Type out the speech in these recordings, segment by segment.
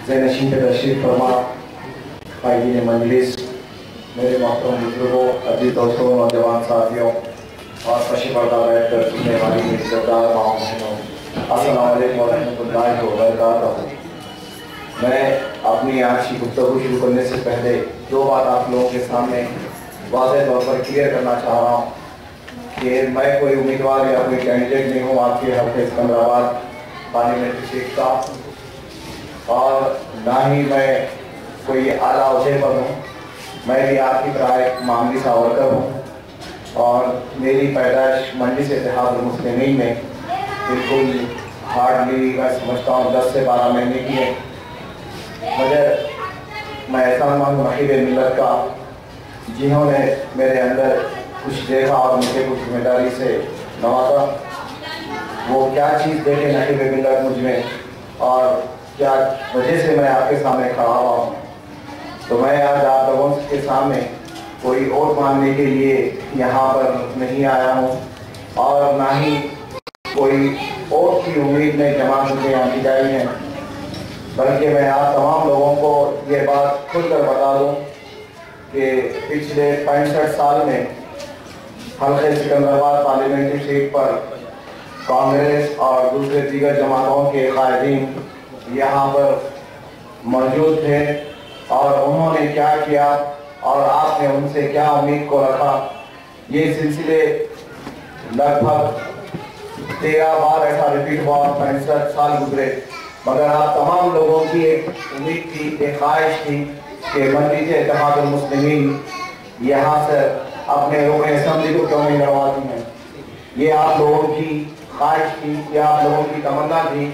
ज़ैनशीन के तशरीफ़ फरमा, क़ायदीन मजलिस, मेरे मोहतरम बुजुर्गों, अजीज दोस्तों, नौजवान साथियों और पशी पर्दा बैठ कर सुनने वाली मेरी सरदार माओ बहनों, अस्सलाम वालेकुम व रहमतुल्लाहि व बरकातहू। मैं अपनी आज की गुफ्तगू शुरू करने से पहले दो बात आप लोगों के सामने वाज़ेह तौर पर क्लियर करना चाह रहा हूँ कि मैं कोई उम्मीदवार या कोई कैंडिडेट नहीं हूँ आपके हल्के सिकंदराबाद पार्लियामेंट्री सीट का, और ना ही मैं कोई आला ओहदे पर हूँ। मैं भी आपकी तरह एक मामूली सा वर्कर हूँ और मेरी पैदाइश मंडी से इत्तेहादुल मुस्लिमीन में बिल्कुल हार्डली मैं समझता हूँ 10 से 12 महीने की है। मगर मैं एहसान मांगू महबूब मिल्लत का, जिन्होंने मेरे अंदर कुछ देखा और मुझे कुछ जिम्मेदारी से नवाजा। वो क्या चीज़ देखे महबूब मिल्लत मुझ में और क्या वजह से मैं आपके सामने खड़ा हुआ हूँ। तो मैं आज आप लोगों के सामने कोई वोट मांगने के लिए यहाँ पर नहीं आया हूँ और ना ही कोई वोट की उम्मीद में जमा मुझे यहाँ की जाई है, बल्कि मैं आप तमाम लोगों को ये बात खुलकर बता दूँ कि पिछले 65 साल में हल्के सिकंदराबाद पार्लियामेंट्री सीट पर कांग्रेस और दूसरे दीगर जमातों के कायदीन यहाँ पर मौजूद थे और उन्होंने क्या किया और आपने उनसे क्या उम्मीद को रखा। ये सिलसिले लगभग 13 बार ऐसा रिपीट हुआ, 65 साल गुजरे, मगर आप तमाम लोगों की एक उम्मीद थी, एक ख्वाहिश थी कि मंडी से इत्तेहादुल मुस्लिमीन यहाँ से अपने रुकन असेंबली को क्यों नहीं लड़वाती हैं। ये आप लोगों की ख्वाहिश थी, ये आप लोगों की तमन्ना थी।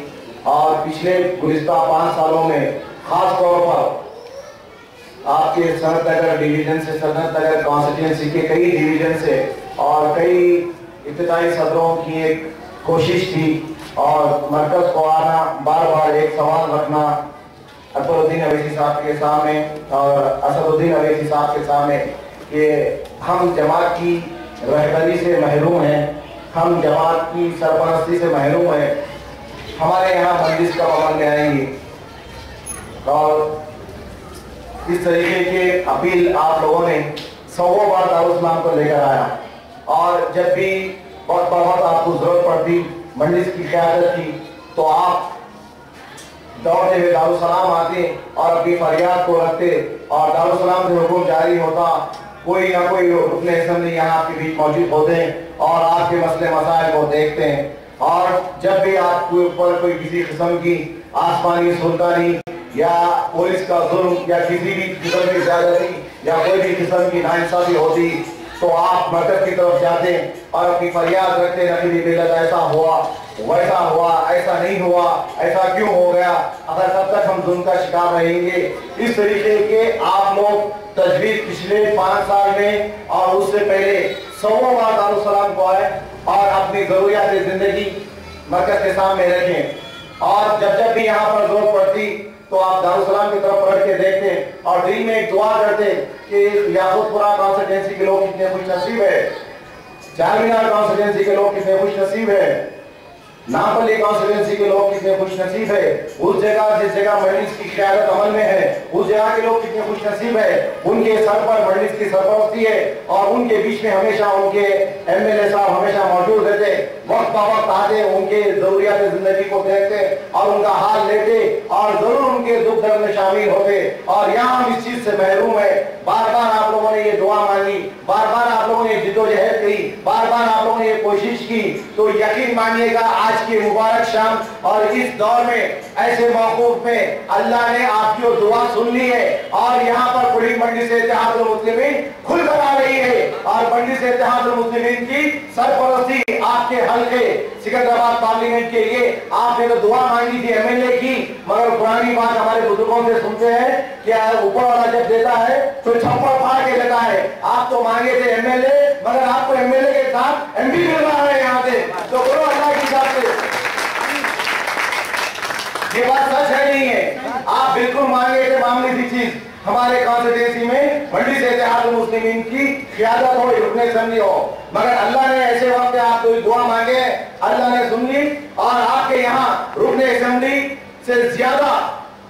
और पिछले गुज़िश्ता 5 सालों में खास तौर पर आपके सनत नगर डिवीजन से, सनत नगर कॉन्स्टिट्यूंसी के कई डिवीजन से और कई इब्तिदाई सदरों की एक कोशिश थी और मरकज को आना, बार बार एक सवाल रखना अकबरुद्दीन अवैसी साहब के सामने और असदुद्दीन अवैसी साहब के सामने कि हम जमात की रहबरी से महरूम हैं, हम जमात की सरपरस्ती से महरूम हैं, हमारे यहाँ मजलिस कब अमल में आएंगी। और इस तरीके के अपील आप लोगों ने 100 बार दारुस्सलाम को लेकर आया और जब भी बहुत आपको जरूरत पड़ती मजलिस की क़यादत की तो आप दौड़ते हुए दारुस्सलाम आते और अपनी फरियाद को रखते और दारुस्सलाम से हुक्म जारी होता, कोई ना कोई रुकने असेंबली यहाँ आपके बीच मौजूद होते हैं और आपके मसले मसाइल को देखते हैं। और जब भी आपके ऊपर कोई किसी किस्म की आसमानी सुल्तानी या पुलिस का जुल्म या किसी भी किस्म की ज्यादती या कोई भी किस्म की नाइंसाफी होती तो आप मरकज की तरफ जाते और अपनी फरियाद रखते, नबी मिल्लत ऐसा हुआ, वैसा हुआ, ऐसा नहीं हुआ, ऐसा क्यों हो गया, अगर तब तक हम जुल्म का शिकार रहेंगे। इस तरीके के आप लोग तजवीज़ पिछले 5 साल में और उससे पहले 100 बार दारुस्सलाम को आए और अपनी जरूरियात जिंदगी मरकज के सामने रखें और जब भी यहाँ पर जरूरत पड़ती तो आप दारुस्सलाम की तरफ पलट के देखते और दिल में एक दुआ करते कि याकूतपुरा कॉन्स्टिट्यूंसी के लोग कितने खुश नसीब है, चारमीनार कॉन्स्टिट्यूंसी के लोग कितने खुश नसीब है, नामपल्ली कॉन्स्टिट्यूंसी के लोग कितने खुश नसीब है, उस जगह जिस जगह मजलिस की क़यादत अमल में है उस जगह के लोग कितने खुश नसीब है, उनके सर पर मजलिस की सरपरस्ती है और उनके बीच में हमेशा उनके एमएलए साहब हमेशा मौजूद रहते, वक्त वक्त आते, उनके जरूरियात जिंदगी को देखते और उनका हाल लेते और जरूर उनके दुख दर्द में शामिल होते। और यहाँ हम इस चीज से महरूम है। बार बार आप लोगों ने ये दुआ मांगी, बार बार आप लोगों ने जिद्दोजहद की, बार बार आप लोगों ने ये कोशिश की, तो यकीन मानिएगा आज की मुबारक शाम और इस दौर में ऐसे मौक़ूफ़ में अल्लाह ने आपकी वो दुआ सुन ली है और यहाँ पर पूरी मंडी से इत्तेहादुल मुस्लिमीन खुलकर आ रही है और मंडी से इत्तेहादुल मुस्लिमीन की सरपरस्ती आपके हल्के सिकंदराबाद पार्लियामेंट के लिए आपने तो दुआ मांगी थी एमएलए की, मगर पुरानी बात हमारे बुजुर्गों से सुनते हैं कि ऊपर वाला जब देता है तो छप्पर फाड़ के देता है। आप तो मांगे थे एमएलए, मगर आपको एमएलए के साथ एमपी मिल रहा है यहाँ से, तो बोलो अल्लाह की हिसाब से ये बात सच है नहीं है। आप बिल्कुल मांगे थे मामूली सी चीज, हमारे कॉन्स्टिट्यूंसी में मंडी से इत्तेहादुल मुस्लिमीन की क़यादत हो, रुकन असेंबली हो, मगर अल्लाह ने ऐसे वक्त आप कोई दुआ मांगे, अल्लाह ने सुन ली और आपके यहाँ रुकन असेंबली से ज्यादा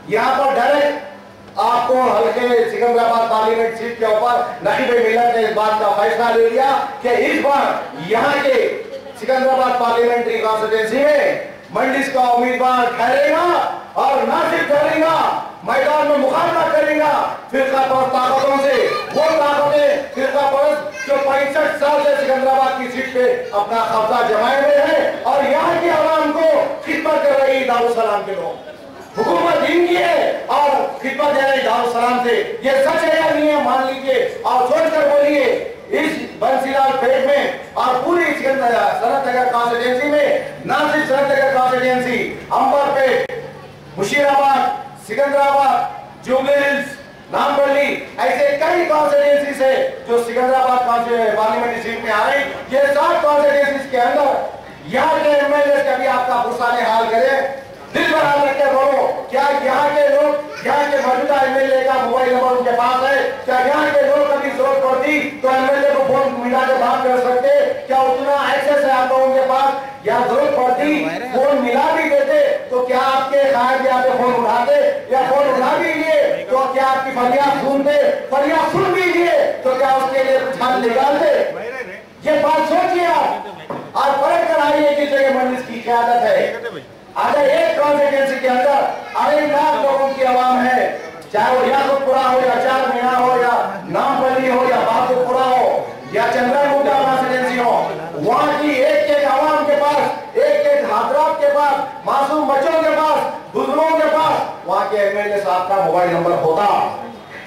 यहाँ पर डायरेक्ट आपको हल्के सिकंदराबाद पार्लियामेंट सीट के ऊपर नकीब मिल्लत ने इस बात का फैसला ले लिया कि इस बार यहाँ के सिकंदराबाद पार्लियामेंट्री कॉन्स्टिट्यूंसी में मंडलिस का उम्मीदवार ठहरेगा और ना सिर्फ ठहरेगा, मैदान में मुकाबला करेगा फिरका परस्त ताकतों से। वो ताकतें फिरका परस्त जो 65 साल से सिकंदराबाद की सीट पे अपना कब्जा जमाए हुए हैं और यहाँ की आवाम को खिदमत कर रही दारुसलाम के लोग। हुकूमत इनकी है और खिदमत दे रही दारुसलाम से। ये सच है या नहीं है मान लीजिए और सोच कर बोलिए। इस बंसीलाल पेट में और पूरी सनत नगर कॉन्स्टिट्यूंसी में, ना सिर्फ सनत नगर कॉन्स्टिट्यूंसी, अंबरपेट, मुशीराबाद, सिकंदराबाद, जुबली हिल्स, नामपल्ली, ऐसे कई कॉन्स्टिट्यूंसी से जो सिकंदराबाद पार्लियामेंट्री सीट में आ रही, ये 7 कॉन्स्टिट्यूंसी के अंदर यहाँ के एमएलए कभी आपका पुरसाने हाल करे, दिल पर हाथ रख के बोलो, क्या यहाँ के लोग, यहाँ के मौजूदा एमएलए का मोबाइल नंबर उनके पास है? क्या यहाँ के लोग कभी जरूरत पड़ती तो एमएलए को फोन मिला के बात कर सकते? क्या उतना एक्सेस है आप लोगों के पास? या जरूरत पड़ती फोन मिला भी देते तो क्या आपके खायद आपके फोन उठाते? या फोन उठा भी लिए तो क्या आपकी फरियाद सुनते? फरियाद सुन भी लिए तो क्या उसके लिए कुछ हल निकालते? ये बात सोचिए आप और पढ़ कर आइए कि जगह मंडलिस की क्यादत है। अगर एक कॉन्स्टिट्यूंसी के अंदर 2.5 लाख लोगों की आवाम है, चाहे वो याकुबपुरा हो या 4 मीना हो या नामपल्ली हो या बहादुरपुरा हो या चंद्रमुंडा कॉन्स्टिट्यूंसी हो, वहां की एक आवाम के पास, एक हाथरात के पास, मासूम बच्चों के पास, बुजुर्गों के पास वहां के एमएलए साहब का मोबाइल नंबर होता।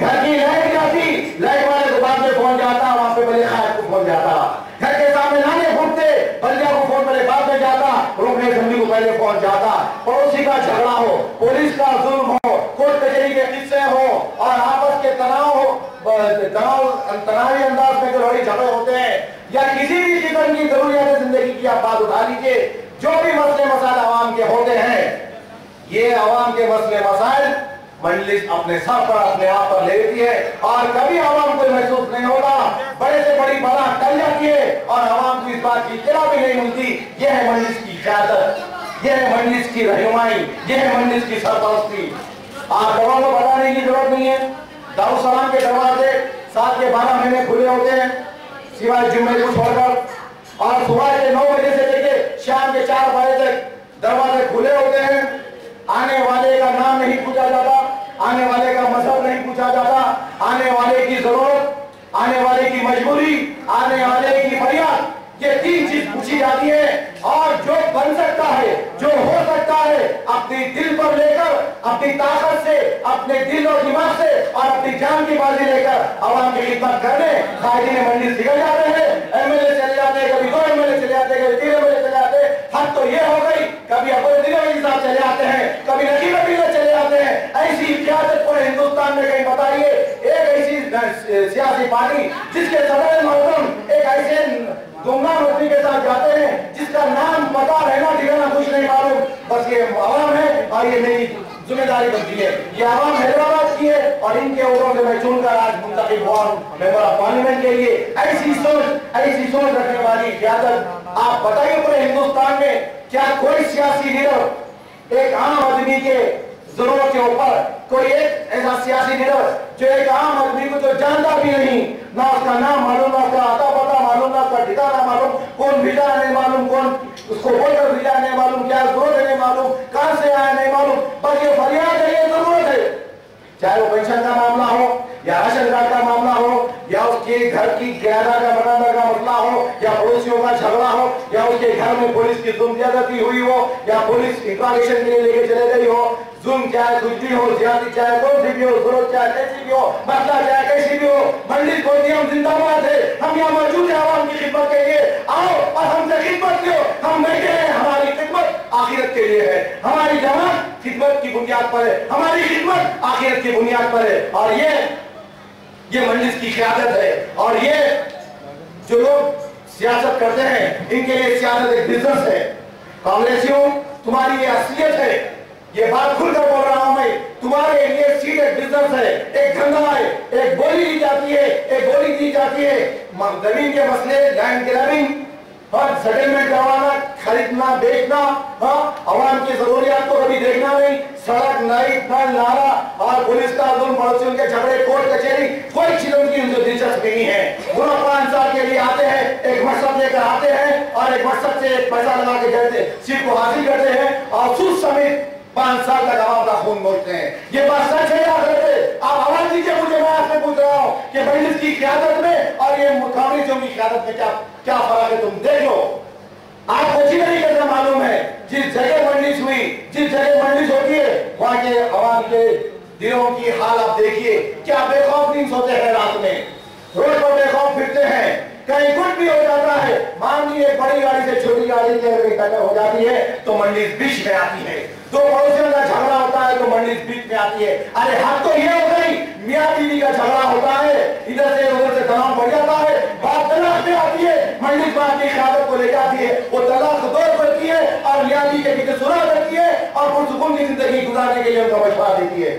घर की लाइट जाती, लाइट वाले दुकान पे फोन जाता, वहां पे बड़े खायद को फोन जाता। घर के सामने नाने फूटते, बलिया को फोन पहले बाद में जाता, रोकने असेंबली को पहले फोन जाता। पड़ोसी का झगड़ा हो, पुलिस का जुल्म हो, कोर्ट कचहरी के किस्से हो और आपस के तनाव हो, तनावी अंदाज में जो लड़ाई झगड़े होते हैं या किसी भी किस्म की जरूरियात जिंदगी की आप बात उठा लीजिए, जो भी मसले मसाइल आवाम के होते हैं, ये आवाम के मसले मसाइल मंडलिस अपने सर पर, अपने आप पर ले लेती है और कभी आवाम को महसूस नहीं होता। बड़े से बड़ी बला टल जाती है और आवाम को इस बात की इत्तला भी नहीं मिलती। यह है मंडलिस की क़यादत, यह है मंडलिस की रहनुमाई, यह है मंडलिस की सरपरस्ती। आप लोगों को बताने की जरूरत नहीं है, दारुसलाम के दरवाजे 7 के 12 महीने खुले होते हैं सिवाय जुम्मे को छोड़कर और सुबह के 9 बजे से लेकर शाम के 4 बजे तक दरवाजे खुले होते हैं। आने वाले का नाम नहीं पूछा जाता, आने वाले का मजहब नहीं पूछा जाता, आने वाले की जरूरत, आने वाले की मजबूरी, आने वाले की फरियाद, ये 3 चीज पूछी जाती है और जो बन सकता है, जो हो सकता है, अपनी दिल पर लेकर, अपनी ताकत से, अपने दिल और दिमाग से और अपनी जान की बाजी लेकर आवाम की खिदमत करने कायदीन मंडलिस निकल जाते हैं। एमएलए चले जाते हैं, कभी 2 एमएलए चले जाते हैं, कभी 3 एमएलए चले जाते हैं। हद तो ये हो गई, कभी अब्दुल दिलवाई साहब चले आते हैं, कभी नकीब मिल्लत चले जाते हैं। ऐसी क़यादत पूरे हिंदुस्तान में कहीं बताइए एक ऐसी सियासी पार्टी जिसके सदर मोहतरम एक ऐसे गुमनाम व्यक्ति के साथ जाते हैं जिसका नाम पता रहना ठिकाना कुछ नहीं मालूम, बस ये आवाम है और ये मेरी जिम्मेदारी बनती है। ये आवाम हैदराबाद की है और इनके ओरों से मैं चुनकर आज मुंतखब हुआ मेंबर ऑफ पार्लियामेंट के लिए। ऐसी सोच रखने वाली क़यादत आप बताइए पूरे हिंदुस्तान में क्या कोई सियासी लीडर एक आम आदमी के जरूरत के ऊपर, कोई एक ऐसा सियासी लीडर जो एक आम आदमी को जो जानता भी नहीं, ना उसका नाम मालूम, ना उसका आता पता मालूम, ना उसका ठिकाना मालूम, कौन भेजा नहीं मालूम, कौन उसको बोलकर भेजा नहीं मालूम, क्या जरूरत है नहीं मालूम, कहां से आया नहीं मालूम, बस ये फरियाद है, ये जरूरत है। चाहे वो पेंशन का मामला हो या राशन कार्ड का मामला हो या उसके घर की किराया का बनाने का मसला हो या पड़ोसियों का झगड़ा हो या उसके घर में पुलिस की ज्यादती हुई हो या पुलिस इंट्रोगेशन के लिए लेके चले गई हो, जुल्म चाहे कुछ भी हो, ज्यादती चाहे कौन सी भी हो, जरूरत चाहे कैसी भी हो, मसला चाहे कैसी भी हो, मंडलिस बोलती हम जिंदाबाद है, हम यहाँ मौजूद है आवाम की खिदमत के लिए। आओ और हमसे खिदमत लो, हम बैठे हैं, हमारी खिदमत आखिरत के लिए है, हमारी जमात खिदमत की बुनियाद पर है, हमारी खिदमत आखिरत की बुनियाद पर है। और ये मंडलिस की क़यादत है और ये जो लोग सियासत करते हैं इनके लिए सियासत एक बिजनेस है। कांग्रेसियों, तुम्हारी ये असलियत है, ये बात खुलकर बोल रहा हूं मैं, तुम्हारे लिए सीट एक बिजनेस है, एक धंधा है, एक बोली दी जाती है, एक बोली दी जाती है। जमीन के मसले, लैंड ग्रैबिंग, सेटलमेंट करवाना, खरीदना, बेचना, आवाम की जरूरियात को कभी देखना नहीं, सड़क, लाइट, नल, नाला और पुलिस का जुल्म, पड़ोसियों के झगड़े, कोर्ट कचहरी, कोई चीज उनकी उनको दिलचस्पी नहीं है। वो 5 साल के लिए आते हैं, एक मकसद लेकर आते हैं और एक मकसद से एक पैसा लगा के कहते सीट को हासिल करते हैं और सूद समेत 5 साल तक आवाम का खून मोड़ते हैं। ये बात सच है या गलत है? आप आवाज दीजिए मुझे, मैं आपसे पूछ रहा हूँ कि मजलिस की क़यादत में और ये कांग्रेसियों की क़यादत में क्या फर्क है? तुम देख लो। आपको अच्छी तरीके से मालूम है जिस जगह मंडिस हुई, जिस जगह मंडिस होती है, वहां के आवाम के दिलों की हाल आप देखिए। क्या बेखौफ नींद सोते हैं रात में, रोड पर बेखौफ फिरते हैं, कहीं कुछ भी हो जाता है। मान लीजिए बड़ी गाड़ी से छोटी गाड़ी की टक्कर हो जाती है तो मंडिस बीच में आती है। दो पड़ोसियों का झगड़ा होता है तो मंडिस बीच में आती है। अरे हद तो ये हो गई, मियां बीवी का झगड़ा होता है, इधर से उधर से तनाव बढ़ जाता है, बात तलाक में आती है, मंडिस में आती क़यादत को ले जाती है, वो तलाक दौर करती है और मियां बीवी के पीछे सुलह करती है और पुरसुकून की जिंदगी गुजारने के लिए उनका मशवरा देती है।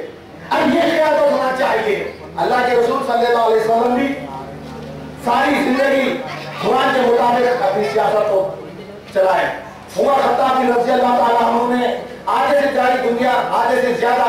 अब ये क़यादत होना चाहिए। अल्लाह के रसूल सल्लल्लाहु अलैहि वसल्लम भी सारी जिंदगी कुरान के मुताबिक अपनी सियासत को चलाए। उमर खत्ताब रज़ी अल्लाह ताला अन्हु ने आधे से ज्यादा दुनिया, आधे से ज्यादा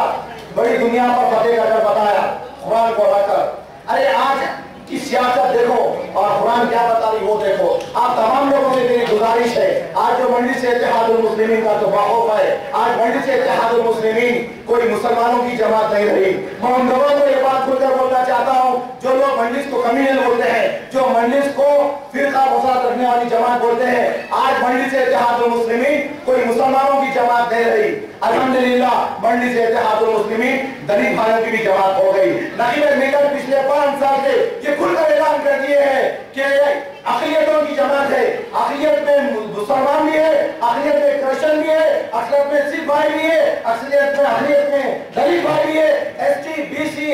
बड़ी दुनिया पर फतेह कर बताया कुरान को रखकर। अरे आज की सियासत देखो और कुरान क्या बता रही वो देखो। आप तमाम लोगों से मेरी गुजारिश है, आज जो मंडी से इत्तेहादुल मुस्लिमीन का तो वाक़फ़ है, आज मंडी से इत्तेहादुल मुस्लिमीन कोई मुसलमानों की जमात नहीं रही। मैं उन लोगों को ये बात खुलकर बोलना चाहता हूँ जो लोग मंडिस को कम्युनल बोलते हैं, जो मंडिस को फिरका वसात रखने वाली जमात बोलते हैं, आज मंडी से इत्तेहादुल मुस्लिमीन कोई मुसलमानों की जमात नहीं रही। अल्हम्दुलिल्लाह मंडी से इत्तेहादुल मुस्लिमीन दलित भाइयों की भी जमात हो गई। नकीब मिल्लत पिछले 5 साल से ये खुलकर ऐलान कर दिए हैं कि अक़लियतों की जमात है, अक़लियत में मुसलमान भी है, अक़लियत में क्रिश्चियन भी है, अक़लियत में सिख भाई भी है, अक़लियत में दलित भाई भी है, एसटी बीसी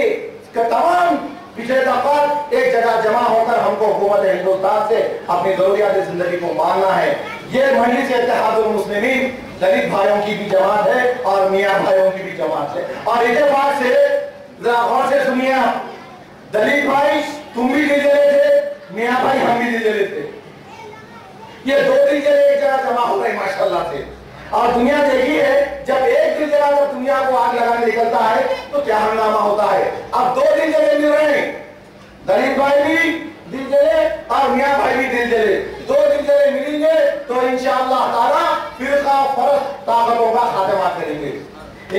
का तमाम पिछले तबक़ात एक जगह जमा होकर हमको हुकूमत हिंदुस्तान से अपनी जरूरियात जिंदगी को मांगना है। ये मंडी से इत्तेहादुल मुस्लिमीन दलित भाइयों की भी जमात है और मियाँ भाइयों की भी जमात है। और इत्तेफाक से गौर से सुनिए, दलित भाई तुम भी दिल जले थे, मियाँ भाई हम भी दिल जले थे। ये 2 दिल जले एक जगह जमा हो गए माशाअल्लाह से। और दुनिया देखी है जब एक दिल जला जब दुनिया को आग लगाने निकलता है तो क्या हंगामा होता है। अब 2 दिल जले मिल रहे हैं, दलित भाई भी दिल जले और मियाँ भाई भी दिल जले। 2 दिल जले मिलेंगे तो इंशाअल्लाह ताला फिरका फर्क ताकतों का खात्मा करेंगे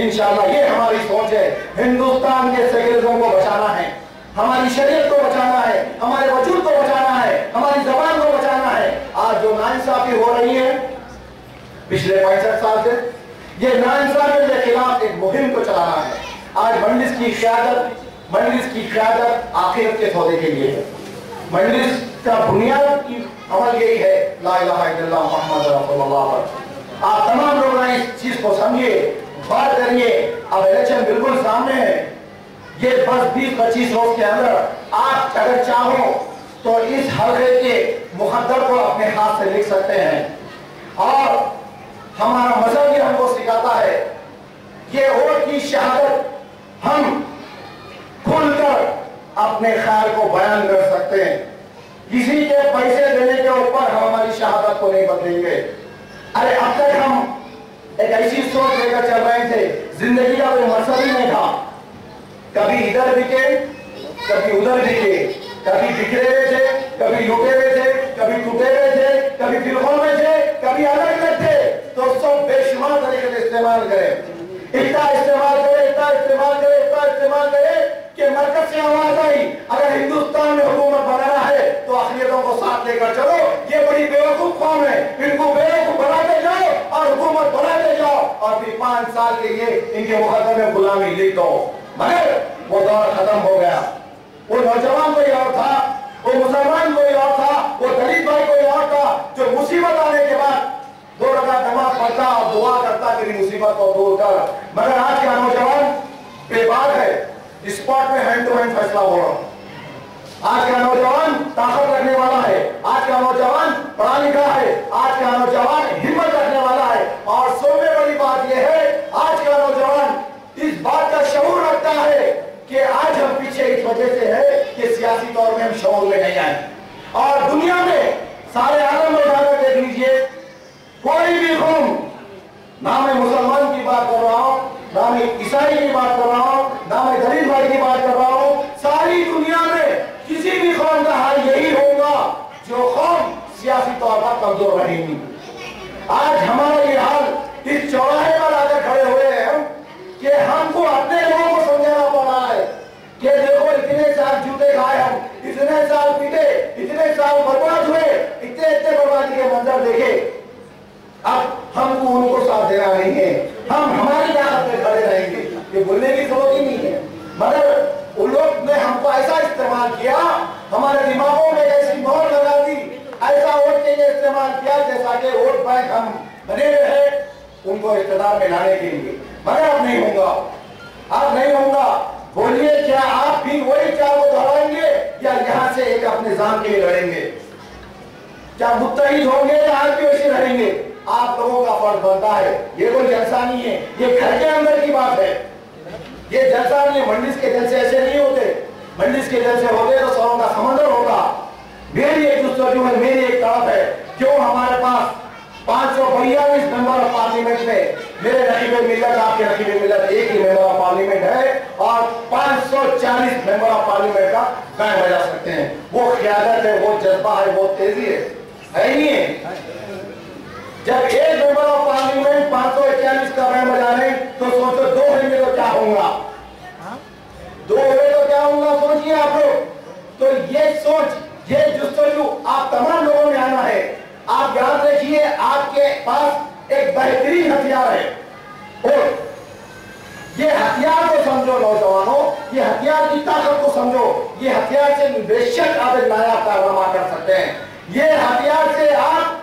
इंशाअल्लाह। ये हमारी सोच है। हिंदुस्तान के सेक्युलरिज्म को बचाना है, हमारी शरीयत को बचाना है, हमारे वजूद को बचाना है, हमारी जबान को बचाना है। आज जो नाइंसाफी हो रही है पिछले 65 साल से, ये नाइंसाफी के खिलाफ एक मुहिम को चलाना है। आज मंडिस की क़यादत आखिरत के सौदे के लिए है। मंडिस का बुनियाद की अमल यही है ला इलाहा इल्लल्लाह मुहम्मद रसूलुल्लाह। आप तमाम लोग इस चीज को समझिए, बात करिए। अब इलेक्शन बिल्कुल सामने है, ये बस 20-25 रोज के अंदर आप अगर चाहो तो इस हल्के के मुकद्दर को अपने हाथ से लिख सकते हैं। और हमारा मजहब भी हमको सिखाता है ये वोट की शहादत हम खुलकर अपने ख्याल को बयान कर सकते हैं। किसी के पैसे देने के ऊपर हम हमारी शहादत को नहीं बदलेंगे। अरे अब तक हम एक ऐसी सोच लेकर चल रहे थे, जिंदगी का कोई मकसद ही नहीं था। कभी इधर बिके, कभी उधर बिके, कभी बिखरे हुए थे, कभी लुटे हुए थे, कभी टूटे हुए थे, कभी फिल्मों में थे, कभी अलग अलग थे। तो सब बेशुमार तरीके से इस्तेमाल करें, इतना इस्तेमाल करें, इतना इस्तेमाल करें, इतना इस्तेमाल करें कि मरकज से आवाज आई अगर हिंदुस्तान में हुकूमत बनाना है तो अक़लियतों को साथ लेकर चलो। ये बड़ी बेवकूफ कौम है, इनको बेवकूफ बनाते जाओ और हुकूमत बनाते जाओ और फिर 5 साल के लिए इनके मुकद्दर में गुलामी लिख दो। मगर वो दौर खत्म हो गया। वो नौजवान कोई और था, वो मुसलमान कोई और था, वो दलित भाई कोई और था जो मुसीबत आने के बाद 2 रकात नमाज पढ़ता और दुआ करता कि मुसीबत को दूर कर। मगर आज का नौजवान बेबाक है, स्पॉट में हैंड टू हैंड फैसला हो रहा। आज का नौजवान ताकत रखने वाला है, आज का नौजवान पढ़ा लिखा है, आज का नौजवान हिम्मत रखने वाला है। और सबसे बड़ी बात यह है आज का नौजवान इस बात का शऊर रखता है कि आज हम पीछे इस वजह से है कि सियासी तौर में हम शऊर में नहीं आए। और दुनिया में सारे आलम में बात कर रहा हूँ, ना मैं गरीब भाई की बात कर रहा हूँ। सारी दुनिया में किसी भी कौम का हाल यही होगा जो कौम सियासी तौर पर कमजोर रहेगी। आज हमारा ये हाल इस चौराहे पर आकर खड़े हुए हैं कि हमको अपने लोगों को समझाना पड़ रहा है कि देखो इतने साल जूते खाए, हम इतने साल पीटे, इतने साल बर्बाद हुए, इतने इतने बर्बादी के मंजर देखे, अब हमको उनको साथ देना नहीं है, हम हमारी ताकत में खड़े रहेंगे। ये बोलने की जरूरत ही नहीं है, मगर उन लोग ने हमको ऐसा इस्तेमाल किया, हमारे दिमागों में ऐसी मोहर लगा दी, ऐसा वोट के लिए इस्तेमाल किया जैसा कि वोट बैंक हम बने रहे उनको इख्तियार में लाने के लिए। मगर अब नहीं होगा, अब नहीं होगा। बोलिए, क्या आप भी वही चाल को दोहराएंगे या यहाँ से एक अपने जान के लिए लड़ेंगे? क्या मुत्तहिद होंगे या आप भी वैसे रहेंगे? आप लोगों का फर्ज बनता है। ये कोई जलसा नहीं है, ये घर के अंदर की बात है। ये जलसा नहीं है, मंडिस के जलसे ऐसे नहीं होते। मंडिस के जलसे होते तो सरों का समंदर होगा। मेरी एक जो है, मेरी एक तड़प है, क्यों हमारे पास 542 मेंबर ऑफ पार्लियामेंट में मेरे नकीबे मिल्लत, आपके नकीबे मिल्लत एक ही मेंबर ऑफ पार्लियामेंट है और 540 मेंबर ऑफ पार्लियामेंट का बैंड बजा सकते हैं। वो क़यादत है, वो जज्बा है, वो तेजी है नहीं है? जब एक मेंबर ऑफ पार्लियामेंट 541 का बैंड बजा रहे तो सोचो दो होंगे तो क्या होगा, दो हुए तो क्या होगा, सोचिए आप लोग। तो ये सोच, ये जुस्तजू आप तमाम लोगों में आना है। आप याद रखिए, आपके पास एक बेहतरीन हथियार है और ये हथियार को समझो नौजवानों, ये हथियार की ताकत को समझो। ये हथियार से बेशक आप एक नायाब कारनामा कर सकते हैं। ये हथियार से आप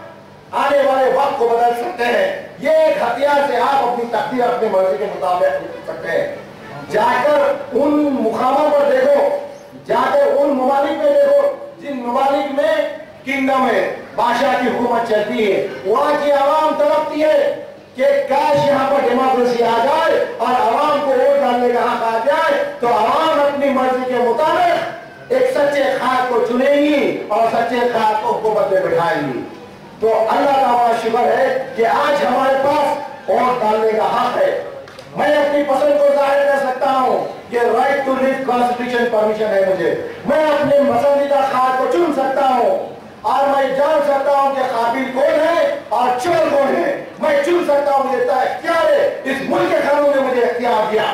आने वाले वक्त को बदल सकते हैं। ये एक हथियार से आप अपनी तकदीर अपनी मर्जी के मुताबिक लिख सकते हैं। जाकर उन मुकामों पर देखो, जाकर उन ममालिक में देखो जिन ममालिक में किंगडम है, बादशाह की हुकूमत चलती है। वहां की आवाम तड़पती है कि काश यहाँ पर डेमोक्रेसी आ जाए और आवाम को वोट डालने का हक आ जाए तो आवाम अपनी मर्जी के मुताबिक एक सच्चे खाद को चुनेगी और सच्चे खाद को हुकूमत में बिठाएंगी। तो अल्लाह का बड़ा शुक्र है कि आज हमारे पास वोट डालने का हक है। मैं अपनी पसंद को जाहिर कर सकता हूँ, ये right to live constitution permission है मुझे। मैं अपने पसंदीदा खाद को चुन सकता हूँ और मैं जान सकता हूँ कि काबिल कौन है और चोर कौन है। मैं चुन सकता हूँ, मुझे इख्तियार है, इस मुल्क के कानून ने मुझे इख्तियार दिया।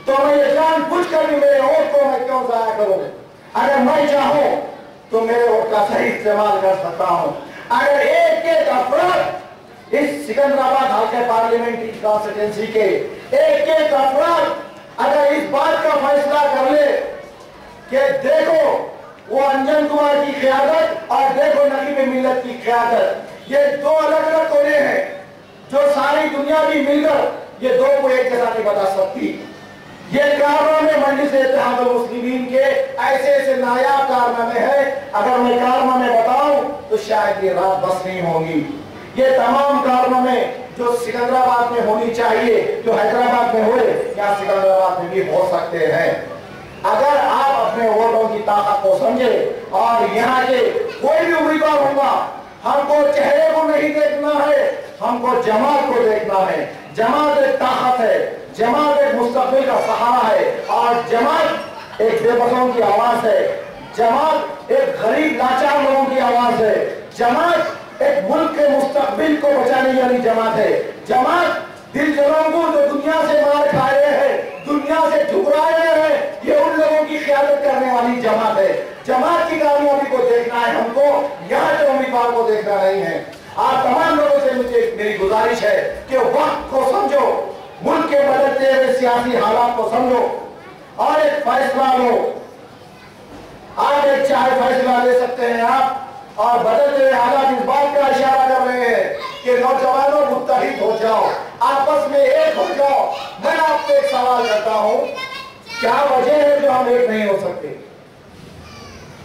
तो मैं ये जान बुझ कर भी मेरे वोट को मैं क्यों जाया करूँ? अगर मैं चाहूँ तो मेरे वोट का सही इस्तेमाल कर सकता हूँ। अगर एक एक अफराद इस सिकंदराबाद हल्के पार्लियामेंट्री कॉन्स्टिट्यूंसी के एक एक अफराद अगर इस बात का फैसला कर ले कि देखो वो अंजन कुमार की क़यादत और देखो नकीबे मिल्लत की क़यादत, ये दो अलग अलग कोने हैं जो सारी दुनिया भी मिलकर ये दो को एक जैसा नहीं बता सकती। ये कारनामे मंडी से इत्तेहाद मुस्लिमीन के ऐसे ऐसे नायाब कारनामे हैं, अगर मैं कारनामे बताऊं तो शायद ये रात बस नहीं होगी। ये तमाम कारनामे जो सिकंदराबाद में होनी चाहिए, जो हैदराबाद में हुए, या सिकंदराबाद में भी हो सकते हैं। अगर आप अपने वोटों की ताकत को समझे और यहाँ के कोई भी उम्मीदवार होगा, हमको चेहरे को नहीं देखना है, हमको जमात को देखना है। जमात एक ताकत है, जमात एक मुस्तकबिल का सहारा है और जमात एक बेबसों की आवाज है, जमात एक गरीब लाचार लोगों की आवाज है, जमात एक मुल्क के मुस्तकबिल को बचाने वाली जमात है। जमात दिल जवान को जो दुनिया से मार खा रहे हैं, दुनिया से ठुकरा रहे हैं, ये उन लोगों की क़यादत करने वाली जमात है। जमात की कामयाबी को देखना है हमको, यहाँ के उम्मीदवार को देखना नहीं है। आप तमाम लोगों से मुझे मेरी गुजारिश है कि वक्त को समझो, मुल्क के बदलते हुए सियासी हालात को समझो और एक फैसला लो। आज एक चाहे फैसला ले सकते हैं आप, और बदलते हुए हालात इस बात का इशारा कर रहे हैं कि नौजवानों मुत्तहिद हो जाओ, आपस में एक हो जाओ। मैं आपसे एक सवाल करता हूं, क्या वजह है जो हम एक नहीं हो सकते?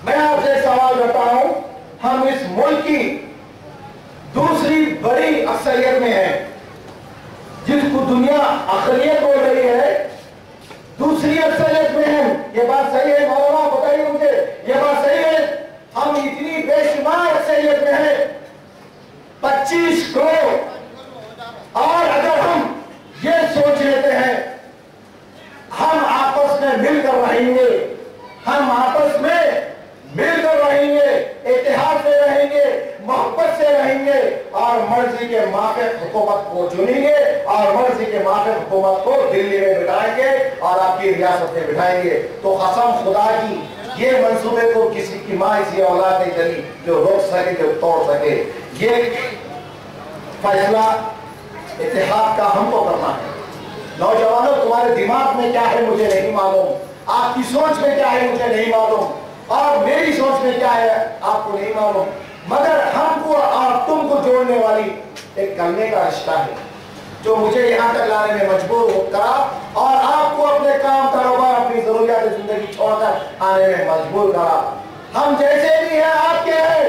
मैं आपसे एक सवाल करता हूं, हम इस मुल्क की दूसरी बड़ी अक्सरियत में है, जिसको दुनिया अक़लियत बोल रही है, दूसरी अक्सरियत में है। ये बात सही है मौलाना, बताइए मुझे, ये बात सही है? हम इतनी बेशुमार अक्सरियत में है, 25 करोड़। और अगर हम ये सोच लेते हैं में मिलकर रहेंगे, हम आपस में मिलकर रहेंगे, इत्तेहाद से रहेंगे, मोहब्बत से रहेंगे और मर्जी के माफिक हुकूमत को चुनेंगे और मर्जी के माफिक हुकूमत को दिल्ली में बिठाएंगे और आपकी रियासत में बिठाएंगे। तो कसम खुदा की ये मंसूबे को किसी की माँ इसी औलाद नहीं चली जो रोक सके, जो तोड़ सके। ये फैसला इत्तेहाद का हमको करना है। नौजवानों, तुम्हारे दिमाग में क्या है मुझे नहीं मालूम, आपकी सोच में क्या है मुझे नहीं मालूम और मेरी सोच में क्या है आपको नहीं मालूम, मगर हमको और तुमको जोड़ने वाली एक कलमे का रिश्ता है जो मुझे यहाँ तक लाने में मजबूर करा और आपको अपने काम कारोबार अपनी जरूरियात जिंदगी छोड़कर आने में मजबूर करा। हम जैसे भी हैं आपके हैं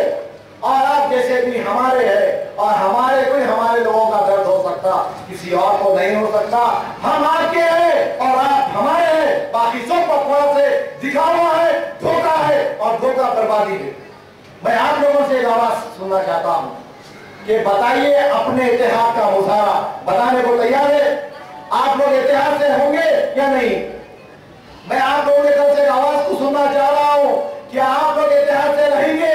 और आप जैसे भी हमारे हैं और हमारे कोई हमारे लोगों का दर्द हो सकता, किसी और को नहीं हो सकता। हम आपके हैं और आप हमारे हैं, बाकी सब बकवास से दिखावा है, धोखा है और धोखा बर्बादी है। मैं आप लोगों से एक आवाज सुनना चाहता हूं कि बताइए अपने इतिहास का मुजाहरा बताने को तैयार है? आप लोग इतिहास से होंगे या नहीं? मैं आप लोगों के तरफ से आवाज को सुनना चाह रहा हूं कि आप लोग इतिहास से रहेंगे,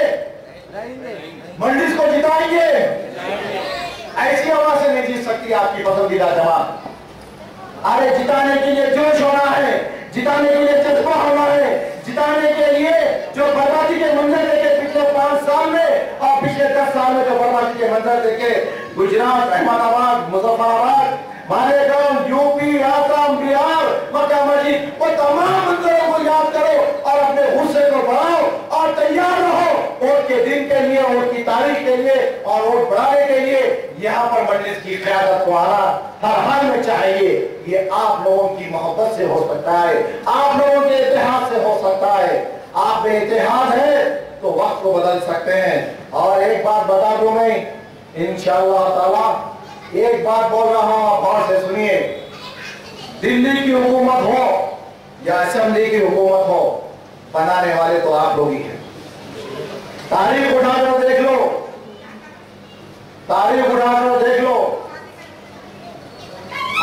मंडिस को जिताएंगे? ऐसी आवाज से नहीं जीत सकती आपकी पसंदीदा जमात। अरे जिताने के लिए जोश होना है, जिताने के लिए जज्बा होना है, जिताने के लिए जो बर्बादी के मंजर देखे पिछले 5 साल में और पिछले 10 साल में जो बर्बादी के मंजर देखे गुजरात, अहमदाबाद, मुजफ्फराबाद, मालेगांव, यूपी, आसाम, बिहार, मक्का मस्जिद, वो तमाम मंजरों को याद करो और अपने गुस्से को बढ़ाओ और तैयार रहो वोट के दिन के लिए, वोट की तारीख के लिए और वोट बढ़ाने के लिए। यहाँ पर मजलिस की क़यादत को आना हर हाल में चाहिए। ये आप लोगों की मोहब्बत से हो सकता है, आप लोगों के इतिहास से हो सकता है। आप में इतिहास है तो वक्त को बदल सकते हैं। और एक बात बता दूं मैं, इंशाअल्लाह ताला एक बात बोल रहा हूं, आप गौर से सुनिए। दिल्ली की हुकूमत हो या असेंबली की हुकूमत हो, बनाने वाले तो आप लोग ही हैं। तारीख उठाकर देख लो, तारीख उठाकर देख लो।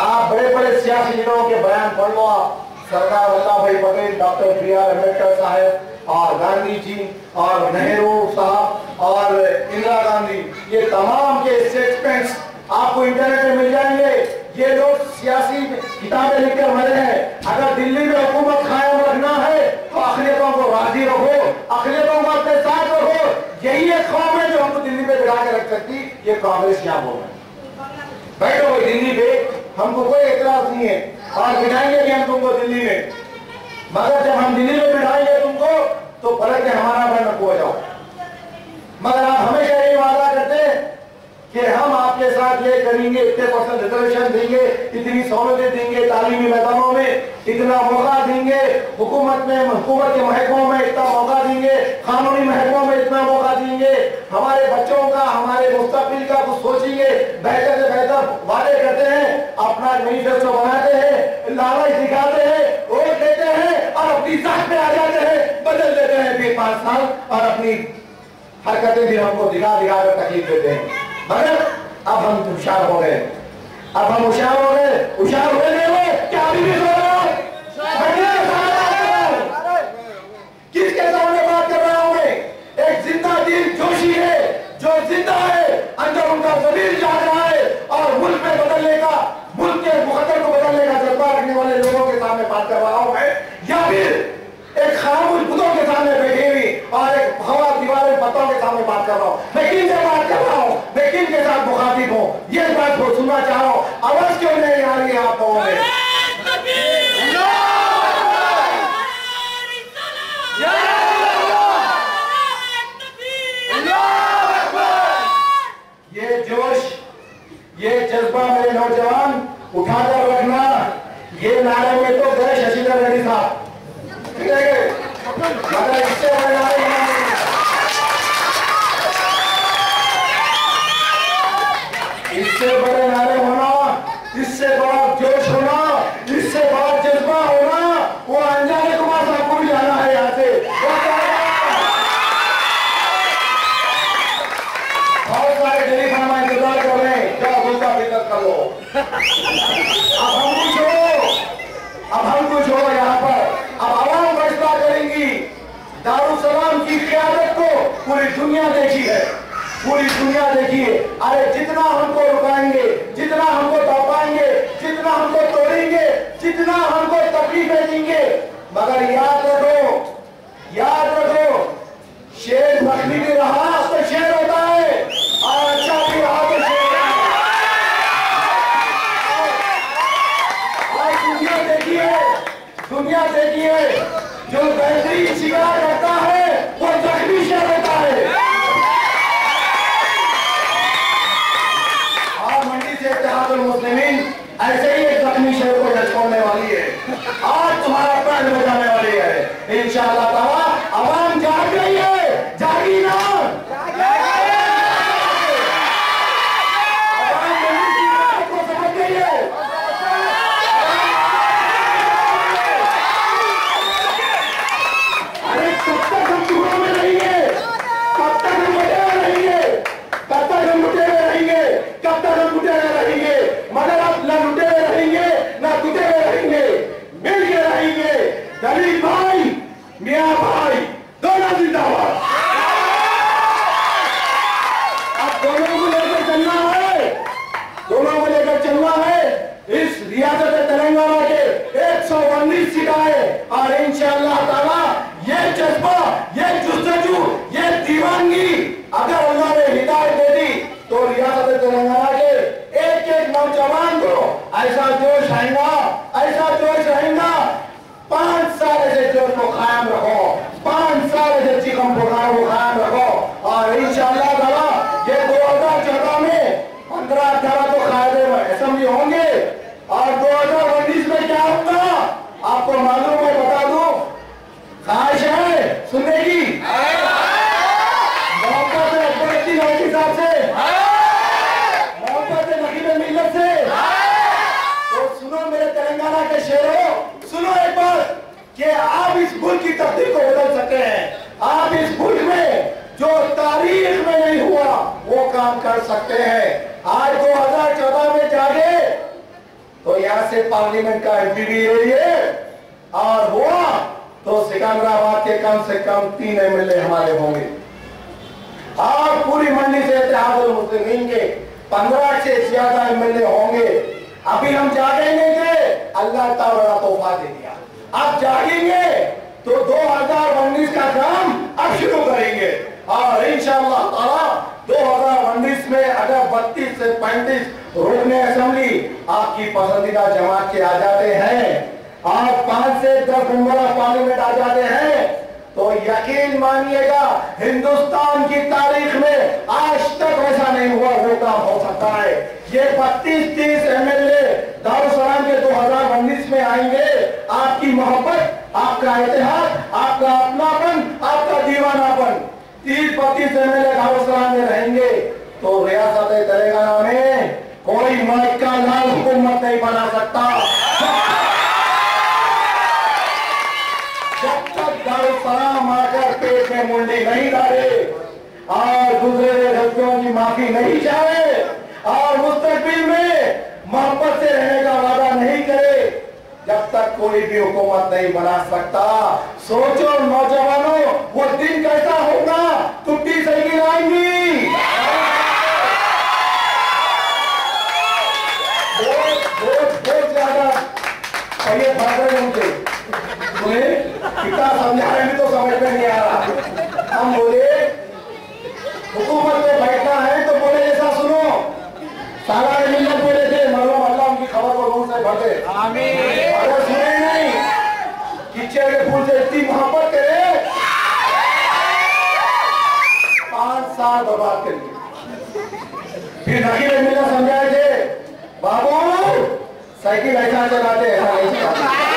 आप बड़े बड़े सियासी लीडरों के बयान पढ़ लो। आप सरदार वल्लभ भाई पटेल, डॉक्टर B.R. अम्बेडकर साहब और गांधी जी और नेहरू साहब और इंदिरा गांधी, ये तमाम के स्टेटमेंट्स आपको इंटरनेट में मिल जाएंगे। ये लोग सियासी किताबें लिखकर मरे हैं। अगर दिल्ली में हुकूमत कायम रखना है तो अक़लियतों को राजी रखो, अक़लियतों को अपने साथ रखो। यही एक कौम है जो हमको दिल्ली में बिठा के रख सकती। ये कांग्रेस क्या बोल रहे हैं? बैठो दिल्ली पे, हमको कोई एतराज नहीं है और बिठाएंगे भी हम तुमको दिल्ली में, मगर जब हम दिल्ली में बिठाएंगे तुमको तो पलट के हमारा बन हो जाओ। मगर आप हमेशा ये वादा करते हैं कि हम आपके साथ ये करेंगे, इतने % रिजर्वेशन देंगे, इतनी सहूलतें देंगे, तालीमी मैदानों में इतना मौका देंगे, हुकूमत के महकमों में इतना मौका देंगे, कानूनी महकमों में इतना मौका देंगे, हमारे बच्चों का, हमारे मुस्तकबिल का कुछ सोचेंगे, बेहतर से बेहतर वादे करते हैं, अपना मैनिफेस्टो बनाते हैं, लालच दिखाते हैं, वोट देते हैं और अपनी जात पे आ जाते हैं, बदल देते हैं फिर 5 साल और अपनी हरकतें भी हमको दिखा दिखा कर तकलीफ देते हैं। मगर अब हम होशियार हो गए, अब हम होशियार हो गए, होशियार हुए नहीं हुए क्या? अभी भी किसके सामने बात कर रहा हूं मैं? एक जिंदा दिल जोशी है जो जिंदा है, अंदर उनका ज़मीर जाग रहा है और मुल्क में बदलने का, मुल्क के मुकद्दर को बदलने का जज्बा रखने वाले लोगों के सामने बात कर रहा हूं मैं, या फिर एक खामोश बुतों के सामने बैठी हुई और एक हवा दीवारें पत्तों के सामने बात कर रहा हूं? मैं किन से बात कर रहा हूं? मैं किन के साथ मुखातिब हूं? ये बात को सुनना चाह रहा हूं। आवाज क्यों नहीं आ रही है आप लोगों में? ये जोश, ये जज्बा मेरे नौजवान उठाकर रखना। ये नारे में तो गए शशिधर रेड्डी साहब, मगर इससे बड़े नारे इससे बड़े नारे होना, इससे बड़ा जोश होना, इससे बड़ा जज्बा होना, वो अनजाने कुमार साहब को भी जाना है यहाँ से। बहुत सारे टेलीफोन में इंतजार कर रहे हैं, क्या दूसरा बिजनेस कर लो। अब हम कुछ हो यहाँ पर दारुस्सलाम की क़यादत को पूरी दुनिया देखी है, पूरी दुनिया देखी है। अरे जितना हमको रुकाएंगे, जितना हमको दबाएंगे, जितना हमको तोड़ेंगे, जितना हमको तकलीफें देंगे, मगर याद रखो, याद रखो, शेर जख्मी भी रहा तो शेर होता है, और अच्छा भी रहा तो शेर होता है। आज दुनिया देखिए, दुनिया देखिए, जो बेहतरीन शिकार करता है वो जख्मी शेर होता है। और मंडी से इत्तेहादुल मुस्लिमीन ऐसे ही एक जख्मी शेर को झटकोने वाली है, आज तुम्हारा पैर बजाने वाली है इंशाअल्लाह ताला। आवाम जाग गई है, जागी ना, आवाम मंडी की बात को समझ गई है। अरे कब तक हम चूड़ों में रहेंगे, कब तक हम मुटेरे रहेंगे, कब तक हम मुटेरे रहेंगे, कब तक हम मुटेरे रहेंगे, मगर अब न लुटेरे रहेंगे न कुटेरे रहेंगे, मिल के रहेंगे। दलील भाई, मियां भाई, दोनों जिंदाबाद। अब दोनों को लेकर चलना है, दोनों को लेकर चलना है। इस रियासत तेलंगाना के 119 सीटें हैं और इंशाअल्लाह ताला ये जज्बा, ये जुस्तजू, ये दीवानगी अगर अल्लाह ने हिदायत दे दी तो रियासत तेलंगाना के एक एक नौजवान को ऐसा जोश आएगा, ऐसा जोश रहेगा। 5 साल ऐसे जोश को कायम रखो, 5 साल ऐसे चिकन प्रोग्राम को कायम रखो और इंशाअल्लाह ताला ये 2014 में 15-18 तो कायदे असेंबली होंगे और 2019 में क्या होगा आपको मालूम है, बता दूं, ख्वाहिश है सुनने की, मोहब्बत है अकबरुद्दीन ओवैसी साहब से, मोहब्बत है नकीब मिल्लत से। तो सुनो मेरे तेलंगाना के शेरों, सुनो एक बात कि आप इस मुल्क की तकदीर को बदल सकते हैं। आप इस मुल्क में जो तारीख में नहीं हुआ वो काम कर सकते हैं। आज 2014 में जागे तो यहाँ से पार्लियामेंट का एमपी भी रहिए और हुआ तो सिकंदराबाद के कम से कम 3 एमएलए हमारे होंगे और पूरी मंडी से इत्तेहादुल मुस्लिमीन के 15 से ज्यादा एमएलए होंगे। अभी हम जागे नहीं थे, अल्लाह ताला बड़ा तोहफा दे दिया। अब जागेंगे तो 2019 का काम अब शुरू करेंगे और इंशाअल्लाह ताला 2019 में अगर 32 से 35 रुकने असेंबली आपकी पसंदीदा जमात के आ जाते हैं और 5 से 10 मेंबर पार्लियामेंट आ जाते हैं तो यकीन मानिएगा हिंदुस्तान की तारीख में आज तक ऐसा नहीं हुआ, वो काम हो सकता है। ये 32-30 एमएलए दारुस्सलाम के 2019 में आएंगे। आपकी मोहब्बत, आपका इतिहाद, आपका अपनापन, आपका दीवानापन 30-32 एमएलए दारुस्सलाम में रहेंगे तो रियासत तेलंगाना में कोई मक्का लाल हुकूमत नहीं बना सकता। जब तक दारुस्सलाम आकर पेट में मुंडी नहीं डाले और दूसरे गलतियों की माफी नहीं चाहे और मुस्तकबिल में मोहब्बत से रहने का वादा नहीं करे, जब तक कोई भी हुकूमत नहीं बना सकता। सोचो नौजवानों, वो दिन कैसा होगा, टूटी साइकिल आएंगी, बहुत ज्यादा ये भाग रहे होंगे, कितना समझा रहे हैं तो समझ में नहीं आ रहा। हम बोले हुकूमत में बैठना है तो बोले ऐसा सुनो, सारा मिल्लत बोले थे मरहूम अल्लाह उनकी खबर को रूह से भर दे, अगर सुने नहीं कीचड़ के फूल से इतनी मोहब्बत करे 5 साल बर्बाद कर दिए। फिर नकीब मिल्लत समझाए थे बाबू साइकिल ऐसा चलाते ऐसा नहीं चलाते,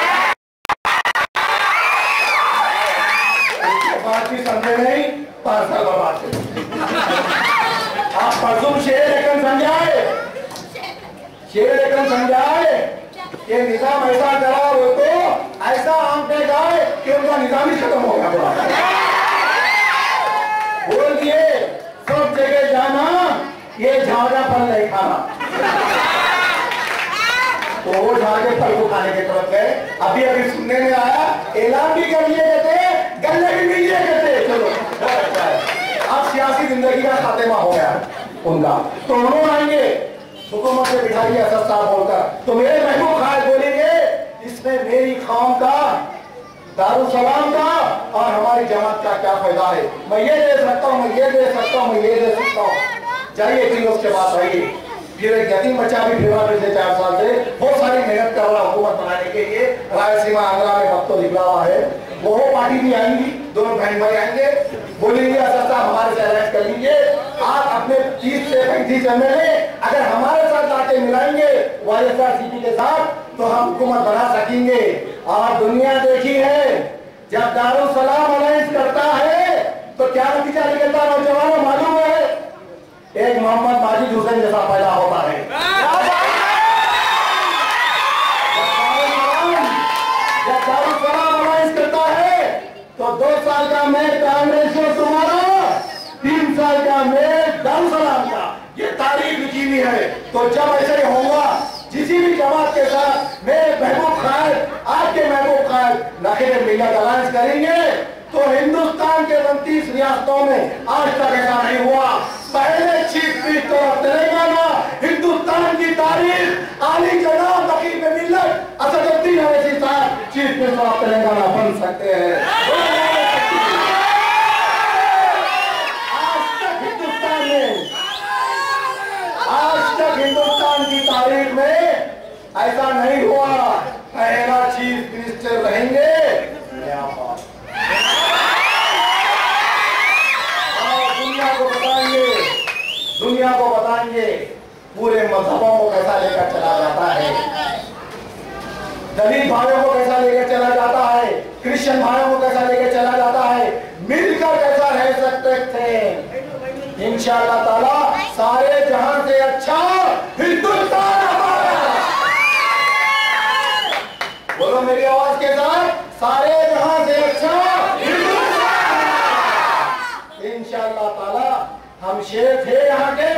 बात भी समझे नहीं 5 साल बर्बाद कर दिए। आप परसों शेर लेकर समझाए, शेर लेकर समझाए कि निजाम ऐसा करा वो तो ऐसा आंकड़े गाए कि उनका निजाम ही खत्म हो गया। बोल दिए सब जगह जाना, ये झागा फल नहीं खाना, तो वो झागे फल को खाने की तरफ गए। अभी सुनने में आया ऐलान भी कर लिए गए थे, गले भी मिल लिए गए थे। जिंदगी का खात्मा हो गया उनका। तो उन्होंने आएंगे हुकूमत से बिठाइए असद साहब बोलकर, तो मेरे महबूब खान बोलेंगे इसमें मेरी कौम का, दारुसलाम का और हमारी जमात का क्या फायदा है। मैं ये दे सकता हूँ, मैं ये दे सकता हूँ, मैं ये दे सकता हूँ। जाइए फिर उसके बाद आइए। फिर एक यतीम बच्चा भी फिर पिछले 4 साल से बहुत सारी मेहनत कर रहा हुकूमत बनाने के लिए। रायलसीमा आंध्रा में वक्त तो निकला हुआ है, वो पार्टी भी आएंगी, दोनों बहन भाई आएंगे, बोलेंगे असद साहब हमारे से अरेस्ट कर लीजिए, आप अपने 30 से 35 एमएलए अगर हमारे साथ लाके मिलाएंगे YSRCP के साथ तो हम हुकूमत बना सकेंगे। और दुनिया देखी है जब दारुसलाम अलायंस करता है तो क्या नतीजा निकलता है नौजवानों मालूम है? एक मोहम्मद माजिद हुसैन जैसा पैदा होता है। जब दारुसलाम अलायंस करता है तो 2 साल का मैं कांग्रेस को तुम्हारा, 3 साल का मैं दारुसलाम का, ये तारीख लिखी हुई है। तो जब ऐसे होगा किसी भी जमात के साथ मेरे महबूब खान, आपके महबूब खान नखीर मिल्लत अलायंस करेंगे तो हिंदुस्तान के 29 रियासतों में आज तक ऐसा नहीं हुआ। पहले chief minister of Telangana Hindustan की तारीख आली जनाब नखीर मिल्लत असदुद्दीन ओवैसी साहब चीफ मिनिस्टर ऑफ तेलंगाना बन सकते हैं। आज तक हिंदुस्तान की तारीख में ऐसा नहीं हुआ। पहला चीफ मिनिस्टर रहेंगे और दुनिया को बताएंगे पूरे मजहबों को कैसा लेकर चला जाता है, दलित भाइयों को कैसा लेकर चला जाता है, क्रिश्चियन भाइयों को कैसा लेकर चला जाता है, मिलकर कैसा रह सकते थे। इंशाअल्लाह ताला सारे जहां से अच्छा हिंदुस्तान हमारा। बोलो मेरी आवाज के साथ, सारे जहां से अच्छा हिंदुस्तान। इंशाअल्लाह ताला हम शेर थे, यहाँ के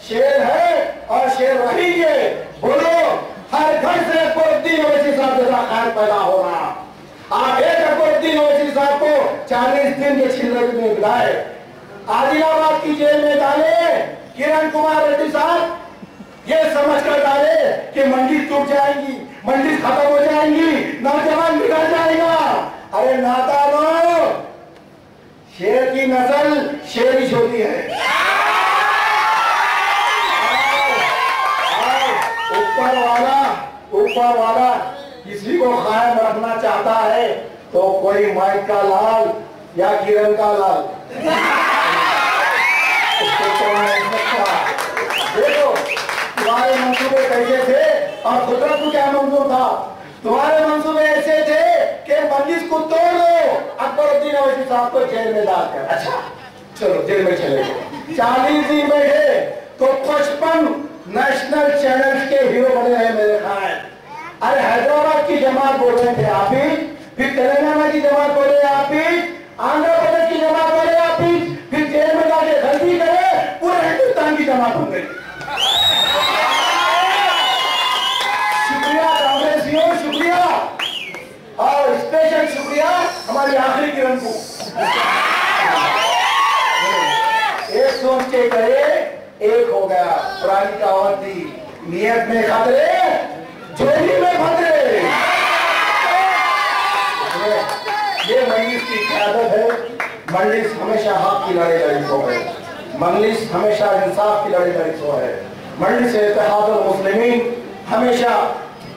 शेर है और शेर रहेंगे। बोलो हर घर से अकबरुद्दीन ओवैसी साहब जैसा खान पैदा हो रहा। आप एक अकबरुद्दीन ओवैसी साहब को 40 दिन के छिलके में बुलाए, आदिलाबाद की जेल में डाले, किरण कुमार रेड्डी साहब ये समझकर डाले कि मंडी टूट जाएंगी, मंडी खत्म हो जाएंगी, नौजवान बिगड़ जाएगा। अरे नादानो, शेर की नस्ल शेर ही होती है। ऊपर वाला किसी को कायम रखना चाहता है तो कोई माइक का लाल या किरण का लाल देखो तुम्हारे मंसूबे कैसे थे और कुदरत को क्या मंजूर था। तुम्हारे मंसूबे ऐसे थे कि मंजिल को तोड़ दो, अकबरुद्दीन ओवैसी साहब को जेल में डालकर। अच्छा चलो जेल में चले गए, 40 दिन बैठे तो 55 नेशनल चैनल के हीरो बने हैं मेरे खान। अरे हैदराबाद की जमात बोल रहे थे आप ही, फिर तेलंगाना की जमात बोले आप ही, आंध्र प्रदेश की जमात बोले आप ही, फिर जेल में जाके गलती करे पूरे हिंदुस्तान की जमात हो गई। शुक्रिया कांग्रेसियों, शुक्रिया और स्पेशल शुक्रिया हमारी आखिरी किरण को। एक सोच के करे एक हो गया, पुरानी कहावत थी नियत में खतरे झोली में खतरे। ये मजलिस की क़यादत है। मजलिस हमेशा हक की लड़ाई सो है, मजलिस हमेशा इंसाफ की लड़ाई सो है। मजलिस इत्तेहादुल मुस्लिमीन हमेशा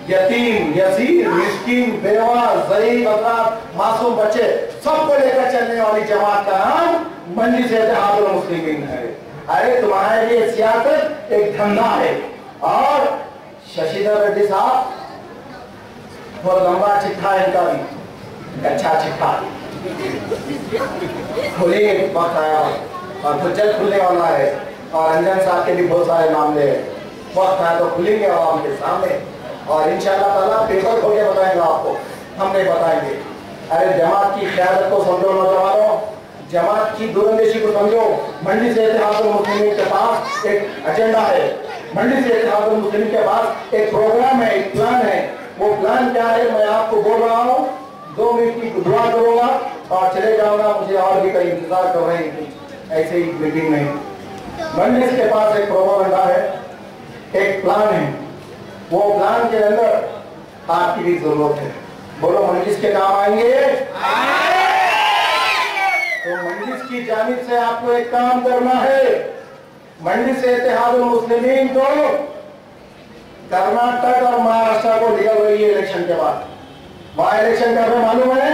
यतीम, यसीर, मिस्कीन, बेवा, ज़ईफ़ अफराद, मासूम बच्चे सबको लेकर चलने वाली जमात का नाम मजलिस इत्तेहादुल मुस्लिमीन है। अरे तुम्हारे लिए सियासत एक धंधा है। और शशिधर रेड्डी साहब बहुत लंबा चिट्ठा है इनका भी, अच्छा चिट्ठा खुले वक्त आया और कुछ जल्द खुलने वाला है। और अंजन साहब के भी बहुत सारे मामले हैं, वक्त आया तो खुलेंगे आवाम के सामने और इंशाअल्लाह ताला पेपर खोल के बताएंगे आपको, हम नहीं बताएंगे। अरे जमात की क़यादत को समझो नौजवानों, जमात की दूरंदेशी को समझो। मजलिस इत्तेहादुल मुस्लिमीन के पास एक एजेंडा है, मजलिस इत्तेहादुल मुस्लिमीन के पास एक प्रोग्राम है, एक प्लान है। वो प्लान क्या है मैं आपको बोल रहा हूँ, 2 मिनट की दुआ करूंगा और चले जाऊंगा। मुझे और भी कई इंतजार कर रहे हैं। ऐसे ही मीटिंग नहीं। मंडलिस के पास एक प्रोपोगंडा है, एक प्लान है, वो प्लान के अंदर आपकी भी जरूरत है। बोलो मंडलिस के काम आएंगे? तो मंडलिस की जानिब से आपको एक काम करना है। मंडलिस इत्तेहादुल मुस्लिमीन तो कर्नाटक और महाराष्ट्र को निकल रही है इलेक्शन के बाद। वहां इलेक्शन कर रहे मालूम है,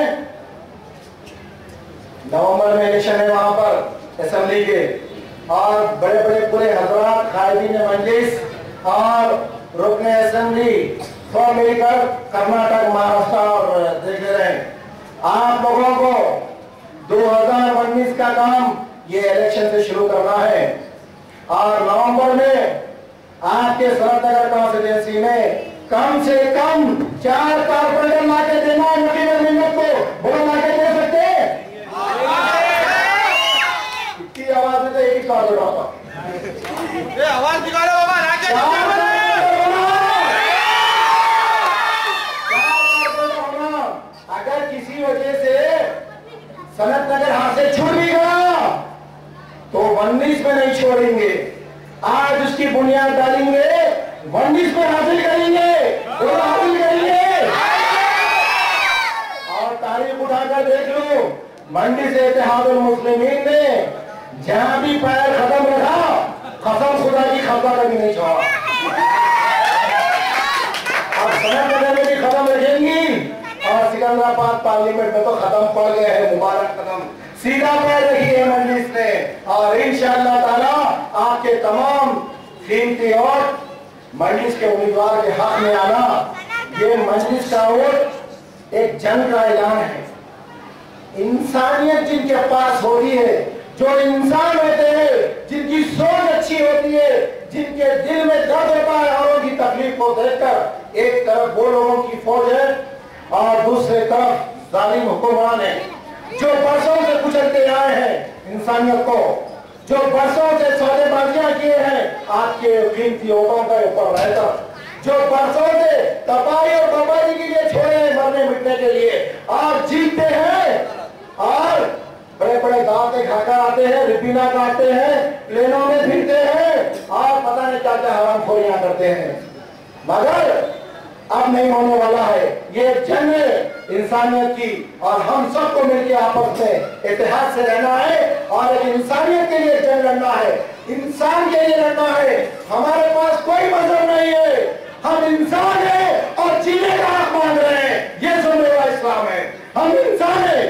नवंबर में इलेक्शन है वहां पर असेंबली के, और बड़े बड़े पूरे हजरात कायदीन मंजलिस और रुकने असेंबली सब मिलकर कर्नाटक महाराष्ट्र और देख रहे हैं। आप लोगों को 2019 का काम ये इलेक्शन से शुरू करना है, और नवंबर में आपके सनतनगर कॉन्स्टिट्यूंसी में कम से कम 4 कारपोरेटर लाके देना है नकीब मिल्लत को। बोलो लाके दे सकते हैं? इतनी आवाज में तो एक ही कारपोरेटर होगा। आवाज निकालो बाबा, लाके अगर किसी वजह से सनतनगर हाथ से छूट भी गया तो 19 में नहीं छोड़ेंगे। आज उसकी बुनियाद डालेंगे, 19 में हासिल करेंगे, वो हासिल करेंगे। और तारीख उठाकर देख लो, मंडी से इत्तेहादुल मुस्लिमीन ने जहां भी पैर खत्म रखा, कसम खुदा की खबा कभी नहीं छोड़ा। अब सनतनगर में भी खत्म रखेंगी, और सिकंदराबाद पार्लियामेंट में तो खत्म पड़ गए हैं, मुबारक कदम सीधा पैर रखी है मंडलिस ने। और इंशाअल्लाह ताला आपके तमाम कीमती वोट मंडलिस के उम्मीदवार के हक में आना, ये मंडलिस का वोट एक जंग का ऐलान है। इंसानियत जिनके पास होती है, जो इंसान होते हैं, जिनकी सोच अच्छी होती है, जिनके दिल में दर्द होता है औरों की तकलीफ को देखकर, एक तरफ वो लोगों की फौज है और दूसरे तरफ जालिम हुक्मरान है, जो बरसों से कुचलते आए हैं इंसानियत को, जो बरसों से सौदेबाजियां किए हैं आपके कीमती वोटों के ऊपर रहकर, जो बरसों से तबाही और बर्बादी के लिए छोड़े हैं मरने मिटने के लिए, और जीतते हैं और बड़े बड़े दावते खाकर आते हैं, रिपीना काटते हैं, प्लेनों में फिरते हैं और पता नहीं क्या क्या हरामखोरियां करते हैं। मगर अब नहीं होने वाला है। ये जंग है इंसानियत की, और हम सबको मिलकर आपस में इतिहास से रहना है और एक इंसानियत के लिए जंग लड़ना है, इंसान के लिए लड़ना है। हमारे पास कोई मजहब नहीं है, हम इंसान हैं और जीने का हक मांग रहे हैं। ये जो मेरा इस्लाम है, हम इंसान हैं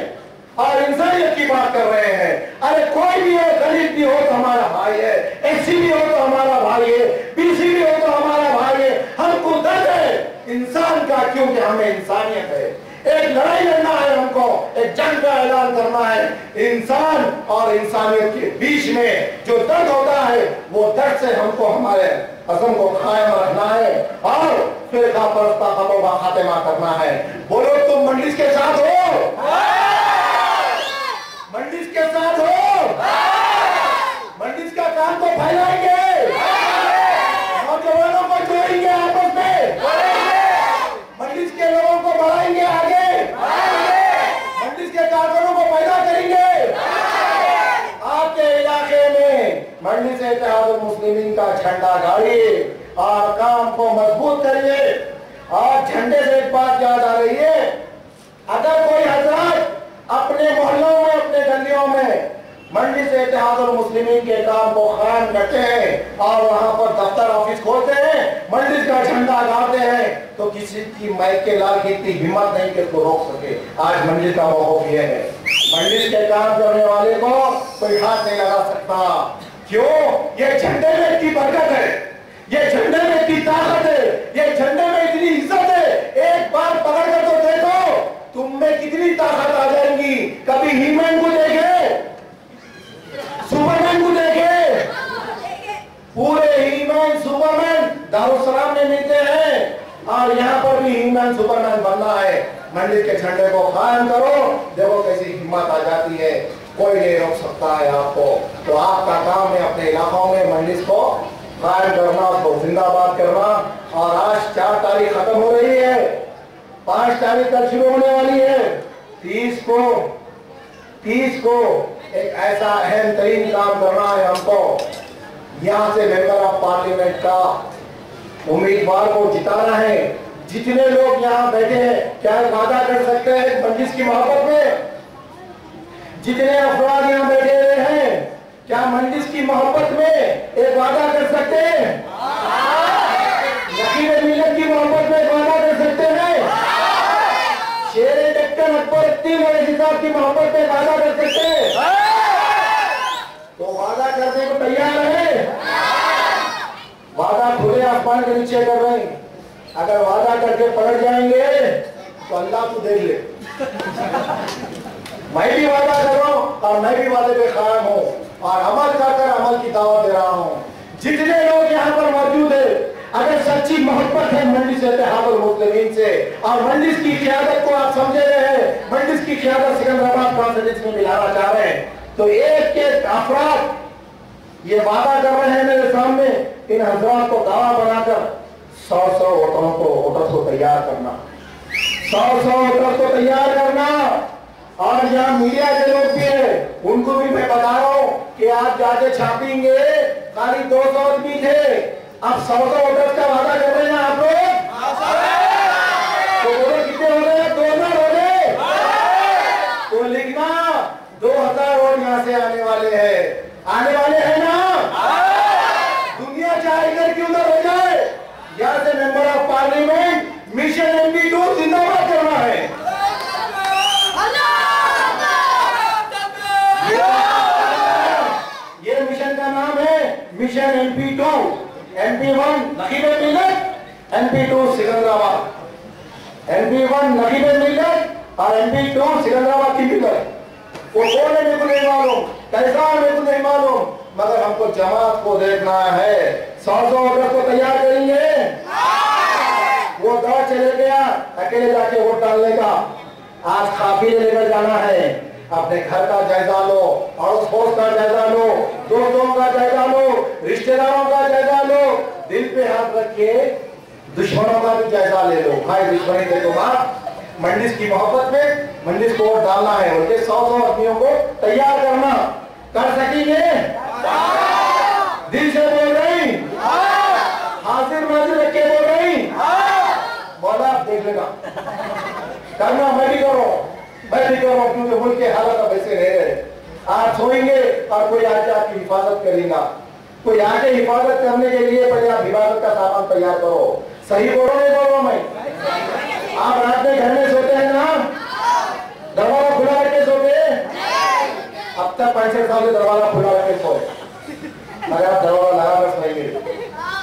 और इंसानियत की बात कर रहे हैं। अरे कोई भी हो, दलित भी हो तो हमारा भाई है, एससी भी हो तो हमारा भाई है, बीसी भी हो तो हमारा भाई है। हमको दर्द है इंसान का, क्योंकि हमें इंसानियत है। एक लड़ाई लड़ना है हमको, एक जंग का ऐलान करना है। इंसान और इंसानियत के बीच में जो दर्द होता है, वो दर्द से हमको हमारे अज़म को कायम रखना है और फिरका परस्ता कमों का खात्मा करना है। बोलो तुम मंडलिस के साथ हो? मंडलिस के साथ हो? मंडलिस का काम को फैलाएंगे, नौजवानों को जोड़ेंगे आपस में, मंडलिस के लोगों को बढ़ाएंगे आगे, मंडलिस के कारकुनों को पैदा करेंगे। आपके इलाके में मंडलिस इत्तेहादुल मुस्लिमीन का झंडा गाड़िए और काम को मजबूत करिए। और झंडे से एक बात याद आ रही है, अगर कोई हजरत अपने मोहल्लों में, अपने गलियों में मंडलिस इत्तेहादुल मुस्लिमीन के काम को कायम करते हैं और वहां पर दफ्तर ऑफिस खोलते हैं, मंडलिस का झंडा गाड़ते हैं, तो किसी की माइक के लाल की इतनी हिम्मत नहीं कि इसको रोक सके। आज मंडलिस का मौका ये है, मंडलिस के काम करने वाले को कोई हाथ नहीं लगा सकता। क्यों? ये झंडे में इतनी बरकत है, ये झंडे में इतनी ताकत है, ये झंडे में इतनी इज्जत है। एक बार पकड़ कर तो देखो, तुम में कितनी ताकत आ जाएगी। कभी हीमैन को देखे, सुपरमैन को देखे, पूरे हीमैन सुपरमैन दारुसलाम में मिलते हैं और यहाँ पर भी हीमैन सुपरमैन बनना है। मंडलिस के झंडे को कायम करो, देखो कैसी हिम्मत आ जाती है, कोई नहीं रोक सकता है आपको। तो आपका काम है अपने इलाकों में मंडलिस को कायम करना, उसको जिंदाबाद करना। और आज 4 तारीख खत्म हो रही है, 5 तारीख तक शुरू होने वाली है। 30 को 30 को एक ऐसा अहम तरीन काम करना है हमको। यहाँ से मेंबर ऑफ पार्लियामेंट का उम्मीदवार को जिताना है। जितने लोग यहाँ बैठे हैं, क्या वादा कर सकते हैं मंजिस की मोहब्बत में? जितने अफराद यहाँ बैठे हुए हैं, क्या मंजिस की मोहब्बत में एक वादा कर सकते हैं? नकीब मिल्लत की मोहब्बत में एक वादा कर सकते हैं? शेर डॉक्टर अकबर साहब की मोहब्बत में वादा कर सकते हैं? तो वादा करने को तैयार है? वादा खुले आसमान के नीचे कर रहे हैं। अगर वादा करके पलट जाएंगे तो अल्लाह तो देख ले। मैं भी वादा कर रहा हूँ और मैं भी वादे पे कायम हूँ और अमल कर अमल की दावत दे रहा हूँ। जितने लोग यहाँ पर मौजूद है, अगर सच्ची मोहब्बत है मंजिस इत्तेहादुल मुस्लिमीन से और मंजिस की क़ियादत को आप समझे रहे हैं, मंजिस की क़ियादत सिकंदराबाद कॉन्फ्रेंस में मिलाना चाह रहे हैं, तो एक एक अफराद ये वादा कर रहे हैं मेरे सामने, इन हजरात को दावा बनाकर 100 वोटर्स को तैयार करना, 100 वोटर्स को तैयार करना। और यहाँ मीडिया के लोग भी है, उनको भी मैं बता रहा हूँ कि आप जाके छापेंगे, खाली 200 आदमी थे, अब 100 वोटर्स का वादा कर रहे हैं आप लोग। तो वोटर कितने हो गए? 2000 हो गए। तो लिखना 2000 वोट यहाँ से आने वाले हैं ना? दुनिया चाहे इधर की उधर हो जाए, यहाँ से member of parliament mission MP2 जिंदाबाद करना है। ये मिशन का नाम है मिशन MP2। MP1 नकीब मिल्लत, MP2 सिकंदराबाद। MP1 नकीब मिल्लत और MP2 सिकंदराबाद की मिल्लत। वो कौन है मेरे को नहीं मालूम, कैसा है मेरे को नहीं मालूम, मगर हमको जमात को देखना है। 100 वोटर को तैयार करेंगे। वो दौड़ चले गया अकेले जाके वोट डालने का, आज काफिले लेकर जाना है। अपने घर का जायजा लो, अड़ोस पड़ोस का जायजा लो, दोस्तों का जायजा लो, रिश्तेदारों का जायजा लो, दिल पे हाथ रख के दुश्मनों का भी जायजा ले लो। भाई दुश्मनी देखो बात, मंजिस की मोहब्बत में मंजिस को वोट डालना है। उनके 100 आदमियों को तैयार करना, कर सकेंगे? दिल से बोल रही, हाजिर नाजिर रख के बोल रही, बोला आप देख लेगा करना। मैं भी करो, क्योंकि मुल्क के हालात अब ऐसे रह रहे। आप सोएंगे और कोई आके आपकी हिफाजत करेगा, कोई आके हिफाजत करने के लिए पहले आप हिफाजत का सामान तैयार करो। सही बोलो नहीं बोलो? मैं आप रात में घर में सोते हैं ना, दरवाजा खुला रख के सोते? अब तक 65 साल से दरवाजा खुला रख के सोए, अगर आप दरवाजा लगा कर सोएंगे।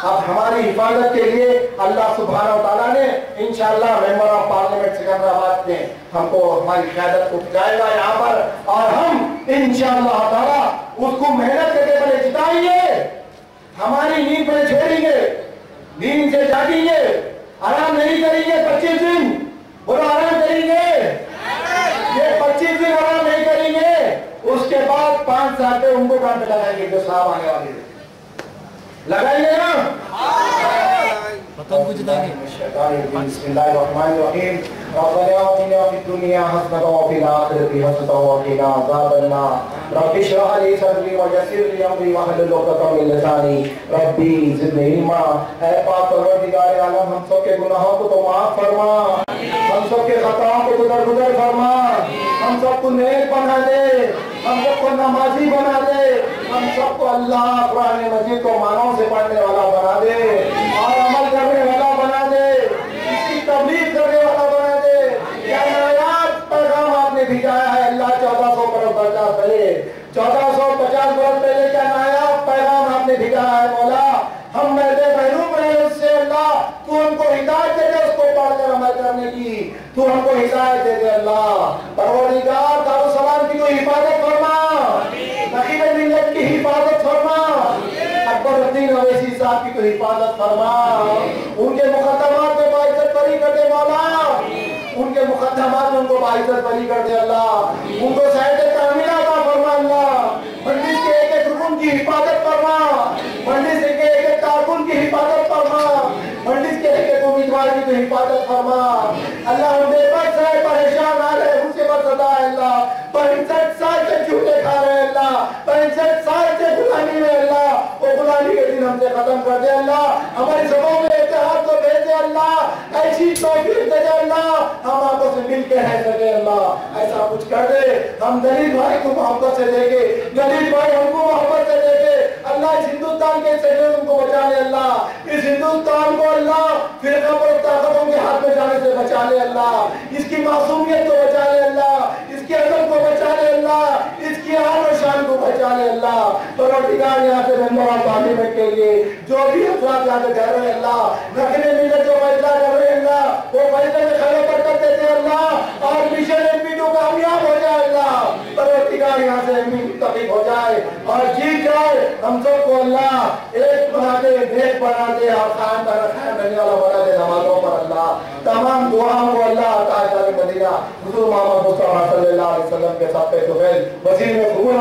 अब हमारी हिफाजत के लिए अल्लाह सुब्हानहू व तआला ने इंशाअल्लाह मेंबर ऑफ पार्लियामेंट सिकंदराबाद में हमको हमारी क़यादत को जाएगा यहाँ पर, और हम इंशाअल्लाह ताला उसको मेहनत करके पहले जिताएंगे। हमारी नींद पर छोड़ेंगे, नींद से जागेंगे, आराम नहीं करेंगे। 25 दिन बोलो आराम करेंगे। ये 25 दिन आराम नहीं करेंगे, उसके बाद 5 साल पे उनको काम पे लगाएंगे जो साहब आने वाले हैं। लगाएंगे ना? पतंग को जिताएंगे। बिस्मिल्लाहिर्रहमानिर्रहीम। रब्बना आतिना फिद दुनिया हसनतन व फिल आखिरति हसनतन व क़िना अज़ाबन्नार। रब्बि इश्रह ली सदरी व यस्सिर ली अमरी वहलुल उक़दतम मिन लिसानी रब्बी ज़िदनी इल्मा। ऐ पाक परवरदिगार आलम, हम सब के गुनाहों को तो माफ फरमा, हम सब के खताओं को तो दरगुजर फरमा, हम सबको नेक बना दे, हम सबको नमाजी बना दे, हम सबको अल्लाह कुरान मजीद को मानव से पढ़ने वाला बना दे और अमल करने वाला बना दे, इसकी तबलीग करने वाला बना दे। क्या नायाब पैगाम आपने भिजाया है अल्लाह। 1450 बरस पहले 1450 बरस पहले क्या नायाब पैगाम आपने भिजाया है मौला। हम मैदे महरूम रहे उससे अल्लाह, तू हमको हिदायत दे दे उसको पढ़कर अमल करने की, तू हमको हिदायत दे दे अल्लाह। परवरदिगार दारुस्सलाम की तो हिफाजत फरमा, नकीब मिल्लत की हिफाजत फरमा, अकबरुद्दीन अवैसी साहब की तो हिफाजत फरमा, उनके मुकद्दमात में बाइज्जत बरी कर दे मौला, उनके मुकद्दमात में उनको बाइज्जत बरी कर दे अल्लाह, उनको सैयद कामिला अता फरमा अल्लाह। मंजिस के एक-एक रुकन की हिफाजत फरमा, मंजिस के एक-एक कारकुन की हिफाजत फरमा, मंजिस के एक-एक उम्मीदवार की तो हिफाजत फरमा अल्लाह। हम बेबस है, परेशान आ रहे, मुसीबत सदा है अल्लाह, पर 65 साल झूठे खा रहे हैं अल्लाह, 65 साल से गुलामी में अल्लाह, वो गुलामी के दिन हमसे खत्म कर दे अल्लाह, हमारी सबों में इत्तेहाद को भेज दे अल्लाह, ऐसी तौफीक दे अल्लाह, हम आपस में मिल के रह सके अल्लाह, ऐसा कुछ कर दे। हम दलील भाई को मोहब्बत से देंगे, दलील भाई हमको मोहब्बत से देंगे अल्लाह, इस हिंदुस्तान के सेक्युलरिज्म को बचा ले अल्लाह, इस हिंदुस्तान को अल्लाह फिर और ताकतों के हाथ में जाने से बचा ले अल्लाह, इसकी मासूमियत को बचा ले अल्लाह, इसकी अज़म को बचा ले अल्लाह, इसकी आन और शान को बचा ले अल्लाह। परवरदिगार यहाँ से मेंबर पार्लियामेंट के लिए जो भी अफराद यहाँ से कर रहे हैं अल्लाह, रखने मिलने जो फैसला कर रहे हैं अल्लाह, वो फैसले में खैर बरकत देते अल्लाह, और मिशन एमपी2 कामयाब हो जाए अल्लाह, परवरदिगार यहाँ से एमपी तकलीफ हो जाए और जीत जाए, हम सबको अल्लाह एक बना दे, भेद बना दे और खान करने वाला बना दे नमाजों पर अल्लाह, तमाम दुआओं को अल्लाह अता करे मदीना हुजूर मोहम्मद मुस्तफा सल्लल्लाहु अलैहि वसल्लम के साथ पे तो वसीले में कबूल